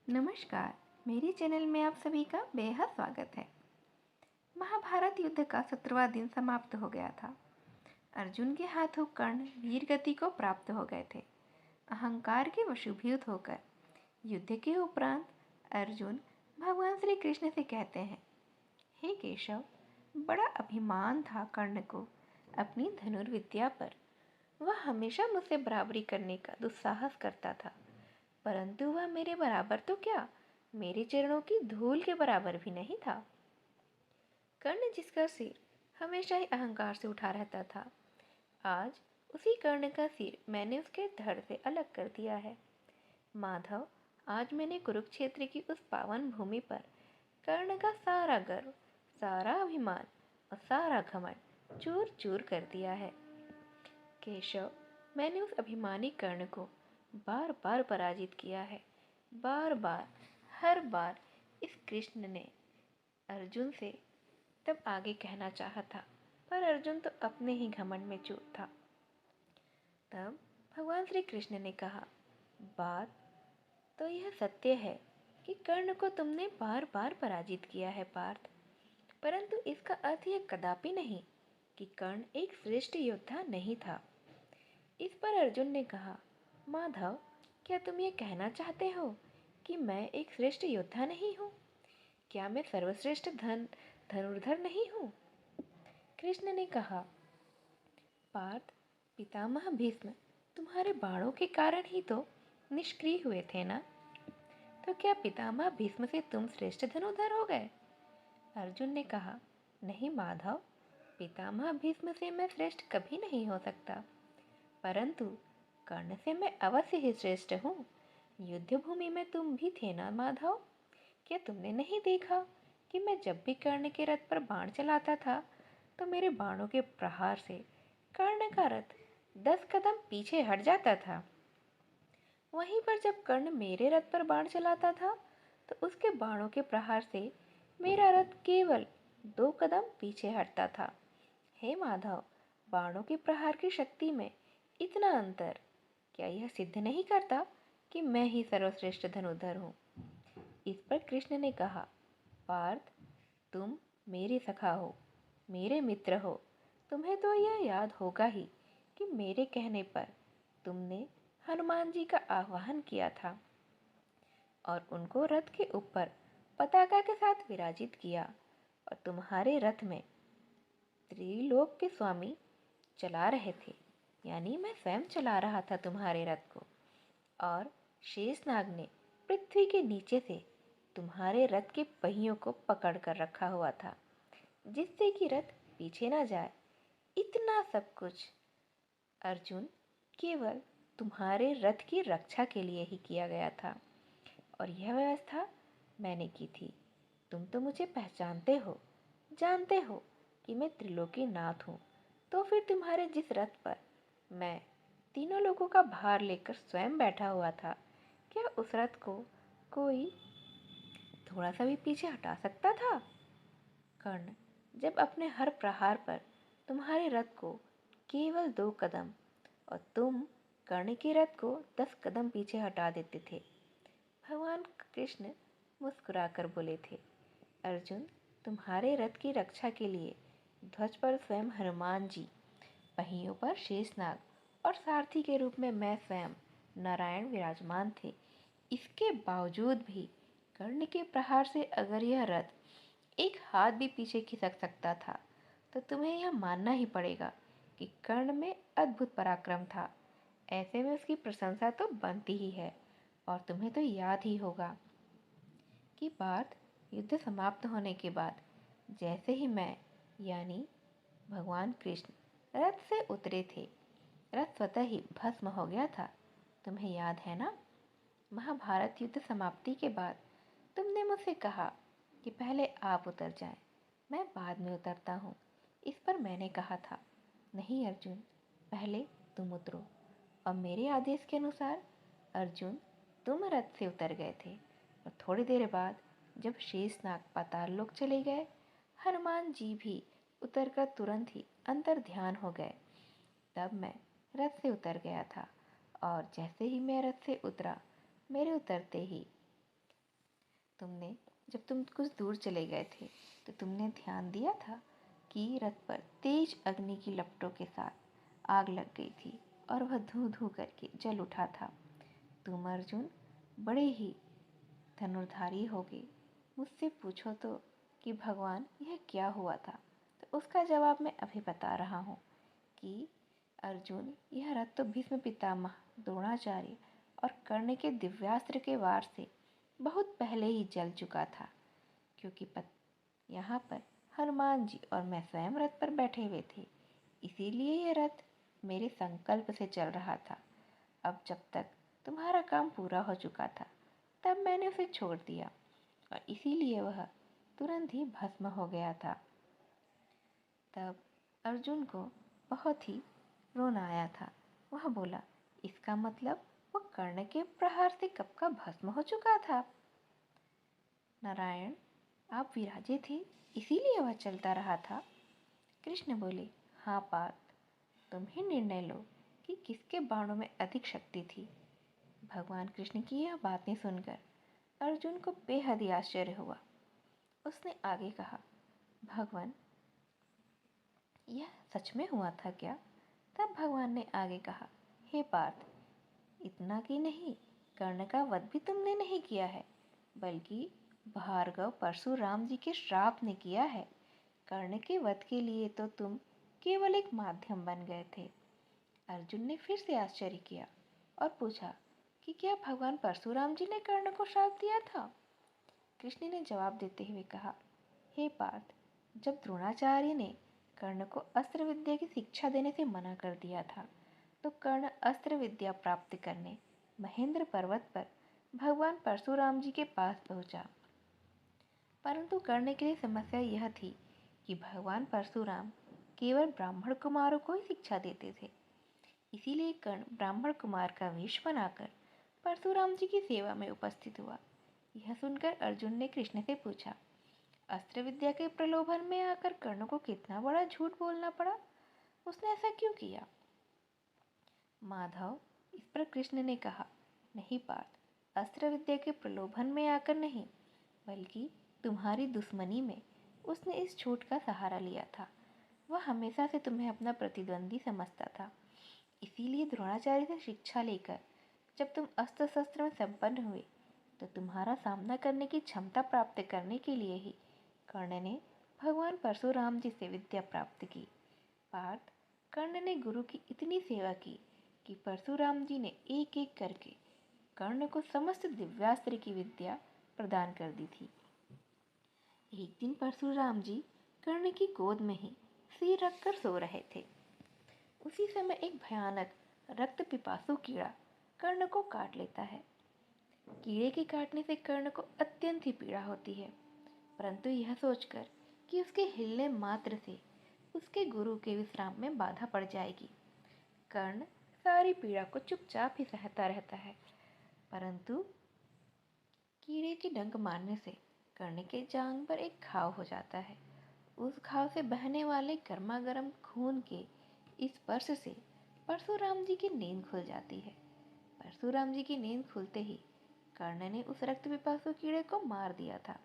नमस्कार। मेरे चैनल में आप सभी का बेहद स्वागत है। महाभारत युद्ध का 17वां दिन समाप्त हो गया था। अर्जुन के हाथों कर्ण वीर गति को प्राप्त हो गए थे। अहंकार के वशीभूत होकर युद्ध के उपरांत अर्जुन भगवान श्री कृष्ण से कहते हैं, हे केशव, बड़ा अभिमान था कर्ण को अपनी धनुर्विद्या पर। वह हमेशा मुझसे बराबरी करने का दुस्साहस करता था, परंतु वह मेरे बराबर तो क्या, मेरे चरणों की धूल के बराबर भी नहीं था। कर्ण जिसका सिर हमेशा ही अहंकार से उठा रहता था, आज उसी कर्ण का सिर मैंने उसके धड़ से अलग कर दिया है। माधव, आज मैंने कुरुक्षेत्र की उस पावन भूमि पर कर्ण का सारा गर्व, सारा अभिमान और सारा घमंड चूर चूर कर दिया है। केशव, मैंने उस अभिमानी कर्ण को बार बार पराजित किया है। बार बार, हर बार इस कृष्ण ने अर्जुन से तब आगे कहना चाहा था, पर अर्जुन तो अपने ही घमंड में चूर था। तब भगवान श्री कृष्ण ने कहा, बात तो यह सत्य है कि कर्ण को तुमने बार बार पराजित किया है पार्थ, परंतु इसका अर्थ यह कदापि नहीं कि कर्ण एक श्रेष्ठ योद्धा नहीं था। इस पर अर्जुन ने कहा, माधव, क्या तुम ये कहना चाहते हो कि मैं एक श्रेष्ठ योद्धा नहीं हूँ? क्या मैं सर्वश्रेष्ठ धनुर्धर नहीं हूँ? कृष्ण ने कहा, पार्थ, पितामह भीष्म तुम्हारे बाणों के कारण ही तो निष्क्रिय हुए थे ना? तो क्या पितामह भीष्म से तुम श्रेष्ठ धनुर्धर हो गए? अर्जुन ने कहा, नहीं माधव, पितामह भीष्म से मैं श्रेष्ठ कभी नहीं हो सकता, परंतु कर्ण से मैं अवश्य ही श्रेष्ठ हूँ। युद्ध भूमि में तुम भी थे ना माधव? क्या तुमने नहीं देखा कि मैं जब भी कर्ण के रथ पर बाण चलाता था तो मेरे बाणों के प्रहार से कर्ण का रथ 10 कदम पीछे हट जाता था। वहीं पर जब कर्ण मेरे रथ पर बाण चलाता था तो उसके बाणों के प्रहार से मेरा रथ केवल 2 कदम पीछे हटता था। हे माधव, बाणों के प्रहार की शक्ति में इतना अंतर क्या यह सिद्ध नहीं करता कि मैं ही सर्वश्रेष्ठ धनुर्धर हूँ? इस पर कृष्ण ने कहा, पार्थ, तुम मेरे सखा हो, मेरे मित्र हो। तुम्हें तो यह याद होगा ही कि मेरे कहने पर तुमने हनुमान जी का आह्वान किया था और उनको रथ के ऊपर पताका के साथ विराजित किया, और तुम्हारे रथ में त्रिलोक के स्वामी चला रहे थे, यानी मैं स्वयं चला रहा था तुम्हारे रथ को, और शेषनाग ने पृथ्वी के नीचे से तुम्हारे रथ के पहियों को पकड़ कर रखा हुआ था, जिससे कि रथ पीछे ना जाए। इतना सब कुछ अर्जुन केवल तुम्हारे रथ की रक्षा के लिए ही किया गया था, और यह व्यवस्था मैंने की थी। तुम तो मुझे पहचानते हो, जानते हो कि मैं त्रिलोकी नाथ हूँ, तो फिर तुम्हारे जिस रथ पर मैं तीनों लोगों का भार लेकर स्वयं बैठा हुआ था, क्या उस रथ को कोई थोड़ा सा भी पीछे हटा सकता था? कर्ण जब अपने हर प्रहार पर तुम्हारे रथ को केवल 2 कदम और तुम कर्ण के रथ को 10 कदम पीछे हटा देते थे। भगवान कृष्ण मुस्कुराकर बोले थे, अर्जुन, तुम्हारे रथ की रक्षा के लिए ध्वज पर स्वयं हनुमान जी, पहियों पर शेषनाग और सारथी के रूप में मैं स्वयं नारायण विराजमान थे। इसके बावजूद भी कर्ण के प्रहार से अगर यह रथ एक हाथ भी पीछे खिसक सकता था, तो तुम्हें यह मानना ही पड़ेगा कि कर्ण में अद्भुत पराक्रम था। ऐसे में उसकी प्रशंसा तो बनती ही है। और तुम्हें तो याद ही होगा कि पार्थ, युद्ध समाप्त होने के बाद जैसे ही मैं यानी भगवान कृष्ण रथ से उतरे थे, रथ स्वतः ही भस्म हो गया था। तुम्हें याद है ना? महाभारत युद्ध समाप्ति के बाद तुमने मुझसे कहा कि पहले आप उतर जाएं, मैं बाद में उतरता हूँ। इस पर मैंने कहा था, नहीं अर्जुन, पहले तुम उतरो। और मेरे आदेश के अनुसार अर्जुन, तुम रथ से उतर गए थे, और थोड़ी देर बाद जब शेषनाग पाताल लोक चले गए, हनुमान जी भी उतरकर तुरंत ही अंतर ध्यान हो गए। तब मैं रथ से उतर गया था, और जैसे ही मैं रथ से उतरा, मेरे उतरते ही जब तुम कुछ दूर चले गए थे तो तुमने ध्यान दिया था कि रथ पर तेज अग्नि की लपटों के साथ आग लग गई थी और वह धू धू करके जल उठा था। तुम अर्जुन बड़े ही धनुर्धारी हो गए। मुझसे पूछो तो कि भगवान यह क्या हुआ था, तो उसका जवाब मैं अभी बता रहा हूँ कि अर्जुन यह रथ तो भीष्म पितामह, द्रोणाचार्य और कर्ण के दिव्यास्त्र के वार से बहुत पहले ही जल चुका था, क्योंकि यहाँ पर हनुमान जी और मैं स्वयं रथ पर बैठे हुए थे। इसीलिए यह रथ मेरे संकल्प से चल रहा था। अब जब तक तुम्हारा काम पूरा हो चुका था तब मैंने उसे छोड़ दिया और इसीलिए वह तुरंत ही भस्म हो गया था। तब अर्जुन को बहुत ही रोना आया था। वह बोला, इसका मतलब वह कर्ण के प्रहार से कब का भस्म हो चुका था। नारायण, आप विराजे थे इसीलिए वह चलता रहा था। कृष्ण बोले, हाँ पार्थ, तुम ही निर्णय लो कि किसके बाणों में अधिक शक्ति थी। भगवान कृष्ण की यह बातें सुनकर अर्जुन को बेहद ही आश्चर्य हुआ। उसने आगे कहा, भगवान यह सच में हुआ था क्या? तब भगवान ने आगे कहा, हे पार्थ, इतना कि नहीं, कर्ण का वध भी तुमने नहीं किया है, बल्कि भार्गव परशुराम जी के श्राप ने किया है। कर्ण के वध के लिए तो तुम केवल एक माध्यम बन गए थे। अर्जुन ने फिर से आश्चर्य किया और पूछा कि क्या भगवान परशुराम जी ने कर्ण को श्राप दिया था? कृष्ण ने जवाब देते हुए कहा, हे पार्थ, जब द्रोणाचार्य ने कर्ण को अस्त्र विद्या की शिक्षा देने से मना कर दिया था तो कर्ण अस्त्र विद्या प्राप्त करने महेंद्र पर्वत पर भगवान परशुराम जी के पास पहुंचा। परंतु कर्ण के लिए समस्या यह थी कि भगवान परशुराम केवल ब्राह्मण कुमारों को ही शिक्षा देते थे। इसीलिए कर्ण ब्राह्मण कुमार का वेश बनाकर परशुराम जी की सेवा में उपस्थित हुआ। यह सुनकर अर्जुन ने कृष्ण से पूछा, अस्त्र विद्या के प्रलोभन में आकर कर्ण को कितना बड़ा झूठ बोलना पड़ा? उसने ऐसा क्यों किया? माधव, इस पर कृष्ण ने कहा, नहीं पार्थ, अस्त्र विद्या के प्रलोभन में आकर नहीं, बल्कि तुम्हारी दुश्मनी में उसने इस झूठ का सहारा लिया था। वह हमेशा से तुम्हें अपना प्रतिद्वंदी समझता था। इसीलिए द्रोणाचार्य से शिक्षा लेकर जब तुम अस्त्र शस्त्र में संपन्न हुए तो तुम्हारा सामना करने की क्षमता प्राप्त करने के लिए ही कर्ण ने भगवान परशुराम जी से विद्या प्राप्त की। पार्थ, कर्ण ने गुरु की इतनी सेवा की कि परशुराम जी ने एक एक करके कर्ण को समस्त दिव्यास्त्र की विद्या प्रदान कर दी थी। एक दिन परशुराम जी कर्ण की गोद में ही सिर रखकर सो रहे थे। उसी समय एक भयानक रक्त पिपासु कीड़ा कर्ण को काट लेता है। कीड़े के काटने से कर्ण को अत्यंत ही पीड़ा होती है, परंतु यह सोचकर कि उसके हिलने मात्र से उसके गुरु के विश्राम में बाधा पड़ जाएगी, कर्ण सारी पीड़ा को चुपचाप ही सहता रहता है। परंतु कीड़े के डंक मारने से कर्ण के जांघ पर एक घाव हो जाता है। उस घाव से बहने वाले गर्मा गर्म खून के इस स्पर्श से परशुराम जी की नींद खुल जाती है। परशुराम जी की नींद खुलते ही कर्ण ने उस रक्त पिपासु कीड़े को मार दिया था।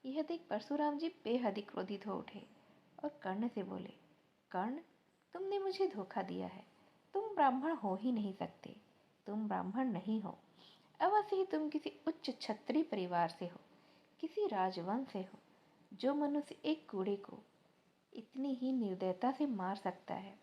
यह देख परशुराम जी बेहद ही क्रोधित हो उठे और कर्ण से बोले, कर्ण, तुमने मुझे धोखा दिया है। तुम ब्राह्मण हो ही नहीं सकते। तुम ब्राह्मण नहीं हो। अवश्य ही तुम किसी उच्च क्षत्रिय परिवार से हो, किसी राजवंश से हो। जो मनुष्य एक कूड़े को इतनी ही निर्दयता से मार सकता है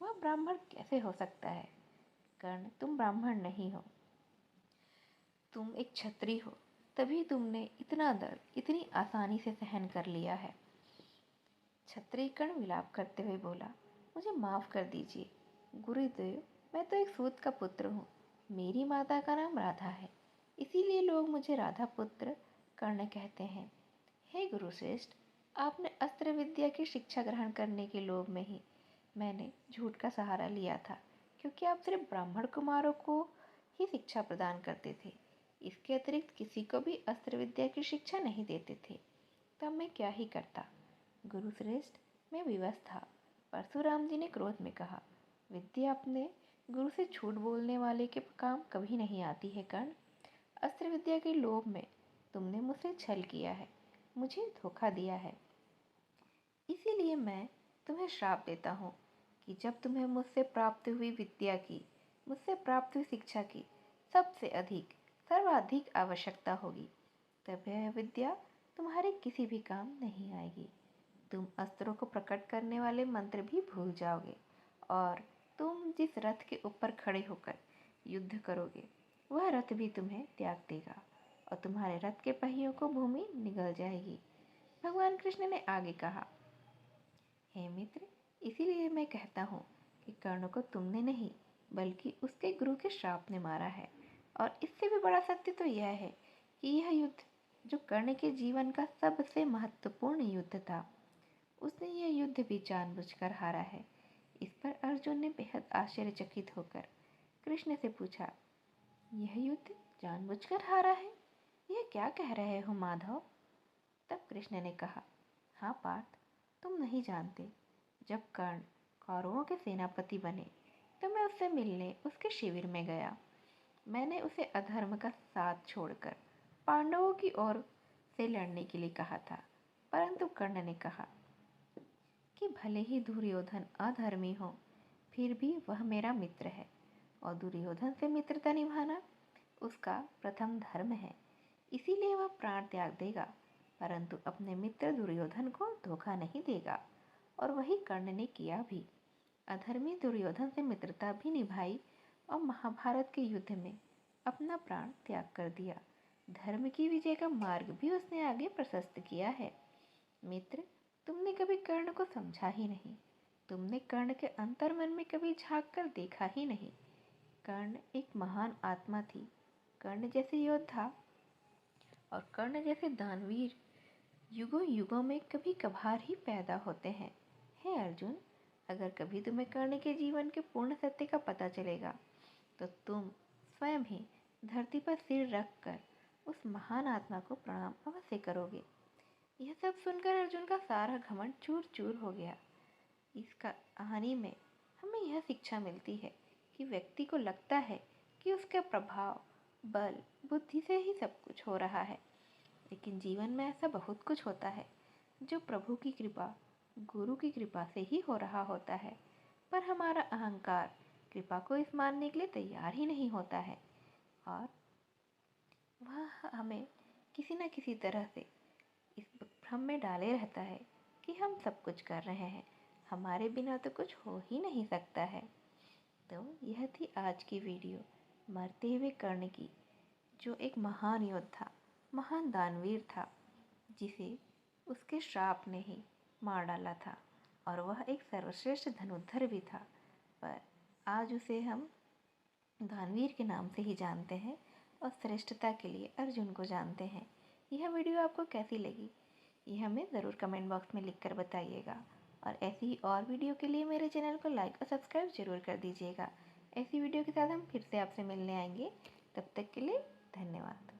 वह ब्राह्मण कैसे हो सकता है? कर्ण, तुम ब्राह्मण नहीं हो, तुम एक क्षत्रिय हो, तभी तुमने इतना दर्द इतनी आसानी से सहन कर लिया है। क्षत्रिय कर्ण विलाप करते हुए बोला, मुझे माफ कर दीजिए गुरुदेव, मैं तो एक सूत का पुत्र हूँ। मेरी माता का नाम राधा है, इसीलिए लोग मुझे राधा पुत्र कर्ण कहते हैं। हे गुरुश्रेष्ठ, आपने अस्त्र विद्या की शिक्षा ग्रहण करने के लोभ में ही मैंने झूठ का सहारा लिया था, क्योंकि आप सिर्फ ब्राह्मण कुमारों को ही शिक्षा प्रदान करते थे। इसके अतिरिक्त किसी को भी अस्त्र विद्या की शिक्षा नहीं देते थे। तब मैं क्या ही करता। गुरुश्रेष्ठ, मैं विवश था। परशुराम जी ने क्रोध में कहा, विद्या अपने गुरु से झूठ बोलने वाले के काम कभी नहीं आती है कर्ण। अस्त्र विद्या के लोभ में तुमने मुझसे छल किया है, मुझे धोखा दिया है। इसीलिए मैं तुम्हें श्राप देता हूँ कि जब तुम्हें मुझसे प्राप्त हुई विद्या की, मुझसे प्राप्त हुई शिक्षा की सबसे अधिक, सर्वाधिक आवश्यकता होगी, तब यह विद्या तुम्हारे किसी भी काम नहीं आएगी। तुम अस्त्रों को प्रकट करने वाले मंत्र भी भूल जाओगे और तुम जिस रथ के ऊपर खड़े होकर युद्ध करोगे वह रथ भी तुम्हें त्याग देगा और तुम्हारे रथ के पहियों को भूमि निगल जाएगी। भगवान कृष्ण ने आगे कहा, हे मित्र, इसीलिए मैं कहता हूँ कि कर्ण को तुमने नहीं बल्कि उसके गुरु के श्राप ने मारा है। और इससे भी बड़ा सत्य तो यह है कि यह युद्ध जो कर्ण के जीवन का सबसे महत्वपूर्ण युद्ध था, उसने यह युद्ध भी जानबूझकर हारा है। इस पर अर्जुन ने बेहद आश्चर्यचकित होकर कृष्ण से पूछा, यह युद्ध जानबूझकर हारा है? यह क्या कह रहे हो माधव? तब कृष्ण ने कहा, हाँ पार्थ, तुम नहीं जानते। जब कर्ण कौरवों के सेनापति बने तो मैं उससे मिलने उसके शिविर में गया। मैंने उसे अधर्म का साथ छोड़कर पांडवों की ओर से लड़ने के लिए कहा था, परंतु कर्ण ने कहा कि भले ही दुर्योधन अधर्मी हो, फिर भी वह मेरा मित्र है और दुर्योधन से मित्रता निभाना उसका प्रथम धर्म है। इसीलिए वह प्राण त्याग देगा, परंतु अपने मित्र दुर्योधन को धोखा नहीं देगा। और वही कर्ण ने किया भी। अधर्मी दुर्योधन से मित्रता भी निभाई और महाभारत के युद्ध में अपना प्राण त्याग कर दिया। धर्म की विजय का मार्ग भी उसने आगे प्रशस्त किया है। मित्र, तुमने कभी कर्ण को समझा ही नहीं। तुमने कर्ण के अंतर्मन में कभी झांक कर देखा ही नहीं। कर्ण एक महान आत्मा थी। कर्ण जैसे योद्धा और कर्ण जैसे दानवीर युगों युगों में कभी कभार ही पैदा होते हैं। हे अर्जुन, अगर कभी तुम्हें कर्ण के जीवन के पूर्ण सत्य का पता चलेगा तो तुम स्वयं ही धरती पर सिर रख कर उस महान आत्मा को प्रणाम अवश्य करोगे। यह सब सुनकर अर्जुन का सारा घमंड चूर चूर हो गया। इस कहानी में हमें यह शिक्षा मिलती है कि व्यक्ति को लगता है कि उसका प्रभाव, बल, बुद्धि से ही सब कुछ हो रहा है, लेकिन जीवन में ऐसा बहुत कुछ होता है जो प्रभु की कृपा, गुरु की कृपा से ही हो रहा होता है। पर हमारा अहंकार कृपा को इस मानने के लिए तैयार ही नहीं होता है और वह हमें किसी न किसी तरह से इस भ्रम में डाले रहता है कि हम सब कुछ कर रहे हैं, हमारे बिना तो कुछ हो ही नहीं सकता है। तो यह थी आज की वीडियो मरते हुए कर्ण की, जो एक महान योद्धा, महान दानवीर था, जिसे उसके श्राप ने ही मार डाला था और वह एक सर्वश्रेष्ठ धनुर्धर भी था। पर आज उसे हम दानवीर के नाम से ही जानते हैं और श्रेष्ठता के लिए अर्जुन को जानते हैं। यह वीडियो आपको कैसी लगी, यह हमें ज़रूर कमेंट बॉक्स में लिखकर बताइएगा और ऐसी ही और वीडियो के लिए मेरे चैनल को लाइक और सब्सक्राइब जरूर कर दीजिएगा। ऐसी वीडियो के साथ हम फिर से आपसे मिलने आएंगे। तब तक के लिए धन्यवाद।